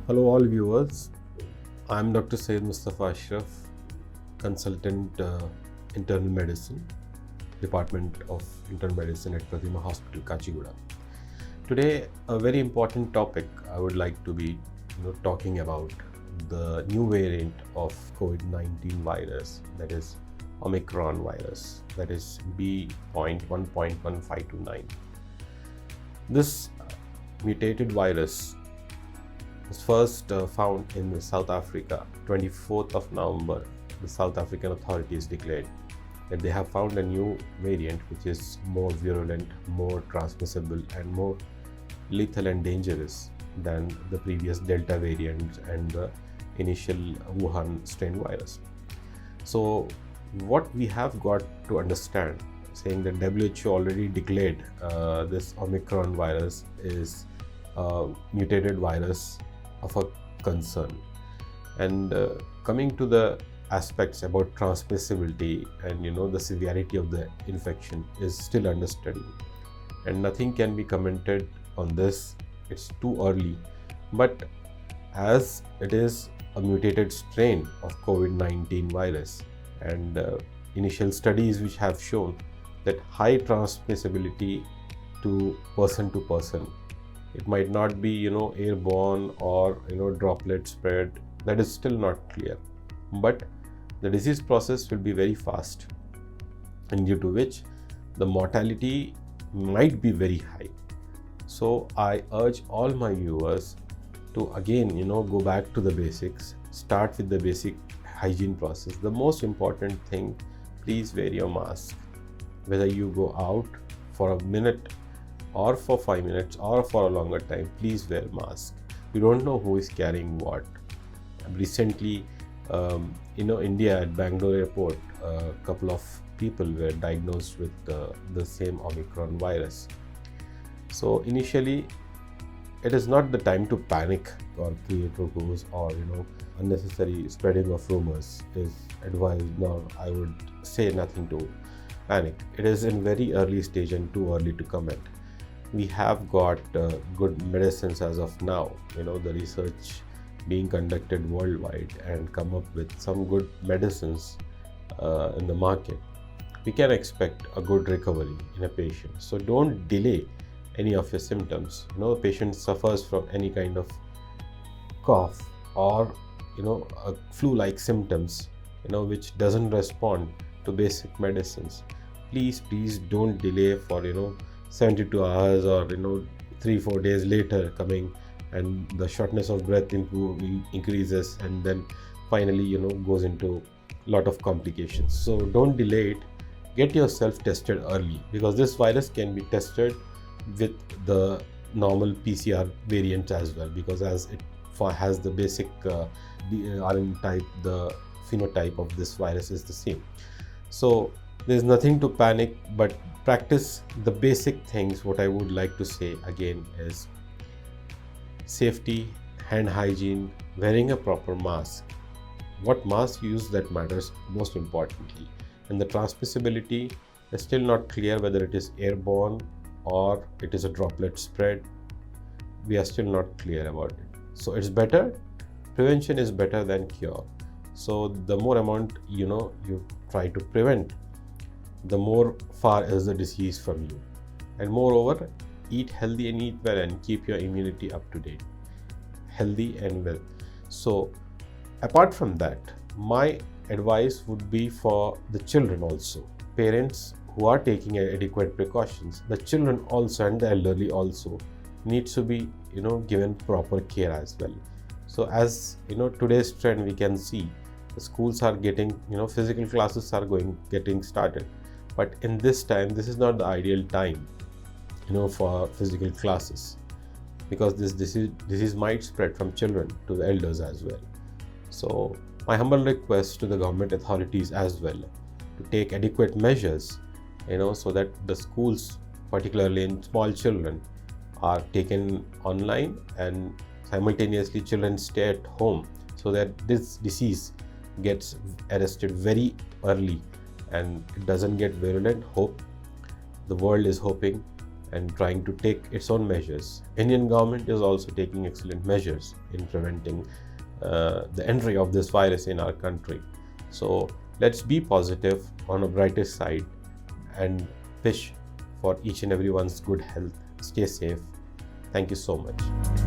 Hello, all viewers. I'm Dr. Syed Mustafa Ashraf, consultant internal medicine, Department of Internal Medicine at Pratima Hospital, Kachiguda. Today, a very important topic I would like to be talking about the new variant of COVID-19 virus, that is Omicron virus, that is B.1.1529. This mutated virus was first found in South Africa. 24th of November, the South African authorities declared that they have found a new variant which is more virulent, more transmissible, and more lethal and dangerous than the previous Delta variant and the initial Wuhan strain virus. So what we have got to understand, saying that WHO already declared this Omicron virus is a mutated virus of a concern. And coming to the aspects about transmissibility and the severity of the infection is still under study, and nothing can be commented on this. It's too early, but as it is a mutated strain of COVID-19 virus, and initial studies which have shown that high transmissibility to person, it might not be airborne or droplet spread. That is still not clear, but the disease process will be very fast, and due to which the mortality might be very high. So I urge all my viewers to again go back to the basics, start with the basic hygiene process. The most important thing, please wear your mask, whether you go out for a minute or for 5 minutes or for a longer time. Please wear mask. You don't know who is carrying what. Recently, India at Bangalore airport, a couple of people were diagnosed with the same Omicron virus. So initially, it is not the time to panic or create rumors, or unnecessary spreading of rumors is advised. Nor I would say nothing to panic. It is in very early stage and too early to comment. We have got good medicines as of now, the research being conducted worldwide and come up with some good medicines in the market. We can expect a good recovery in a patient. So don't delay any of your symptoms. A patient suffers from any kind of cough or a flu-like symptoms, which doesn't respond to basic medicines. Please don't delay for 72 hours or 3-4 days later coming, and the shortness of breath increases, and then finally goes into a lot of complications. So don't delay it. Get yourself tested early, because this virus can be tested with the normal PCR variant as well, because as it has the basic RNA type, the phenotype of this virus is the same. So there's nothing to panic, but practice the basic things. What I would like to say again is safety, hand hygiene, wearing a proper mask. What mask you use, that matters most importantly. And the transmissibility is still not clear whether it is airborne or it is a droplet spread. We are still not clear about it. So it's better, prevention is better than cure. So the more amount you try to prevent, the more far is the disease from you. And moreover, eat healthy and eat well, and keep your immunity up to date, healthy and well. So apart from that, my advice would be for the children also. Parents who are taking adequate precautions, the children also and the elderly also needs to be given proper care as well. So as today's trend, we can see the schools are getting physical classes are getting started. But in this time, this is not the ideal time, for physical classes, because this disease might spread from children to the elders as well. So my humble request to the government authorities as well to take adequate measures, so that the schools, particularly in small children, are taken online, and simultaneously children stay at home, so that this disease gets arrested very early and it doesn't get virulent. Hope the world is hoping and trying to take its own measures. Indian government is also taking excellent measures in preventing the entry of this virus in our country. So let's be positive on a brighter side and wish for each and everyone's good health. Stay safe. Thank you so much.